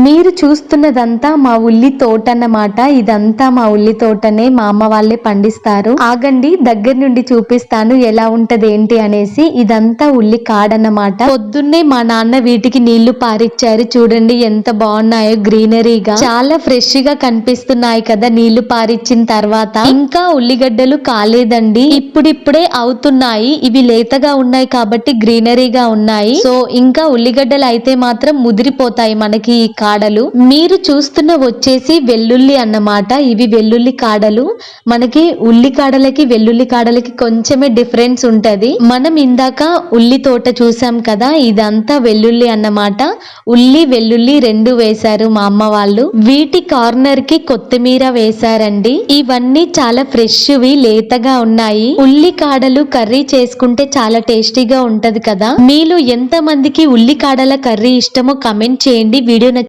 మీరు చూస్తున్నదంతా మా ఉల్లి తోట అన్నమాట. ఇదంతా మా ఉల్లి తోటనే, మా అమ్మ వాళ్ళే పండిస్తారు. ఆగండి దగ్గర నుండి చూపిస్తాను ఎలా ఉంటది ఏంటి అనేసి. ఇదంతా ఉల్లి కాడన్నమాట. పొద్దున్నే మా నాన్న వీటికి నీళ్లు పారిచ్చారు. చూడండి ఎంత బాగున్నాయో గ్రీనరీగా, చాలా ఫ్రెష్ గా కనిపిస్తున్నాయి కదా నీళ్లు పారిచ్చిన తర్వాత. ఇంకా ఉల్లిగడ్డలు కాలేదండి, ఇప్పుడిప్పుడే అవుతున్నాయి. ఇవి లేతగా ఉన్నాయి కాబట్టి గ్రీనరీగా ఉన్నాయి. సో ఇంకా ఉల్లిగడ్డలు అయితే మాత్రం ముదిరిపోతాయి మనకి ఈ కాడలు. మీరు చూస్తున్న వచ్చేసి వెల్లుల్లి అన్నమాట. ఇవి వెల్లుల్లి కాడలు. మనకి ఉల్లి కాడలకి వెల్లుల్లి కాడలకి కొంచెమే డిఫరెన్స్ ఉంటది. మనం ఇందాక ఉల్లి తోట చూసాం కదా, ఇదంతా వెల్లుల్లి అన్నమాట. ఉల్లి వెల్లుల్లి రెండు వేశారు మా అమ్మ వాళ్ళు. వీటి కార్నర్ కి కొత్తిమీర వేశారండి. ఇవన్నీ చాలా ఫ్రెష్ వి, లేతగా ఉన్నాయి. ఉల్లి కాడలు కర్రీ చేసుకుంటే చాలా టేస్టీగా ఉంటది కదా. మీలో ఎంత మందికి ఉల్లి కాడల కర్రీ ఇష్టమో కమెంట్ చేయండి. వీడియో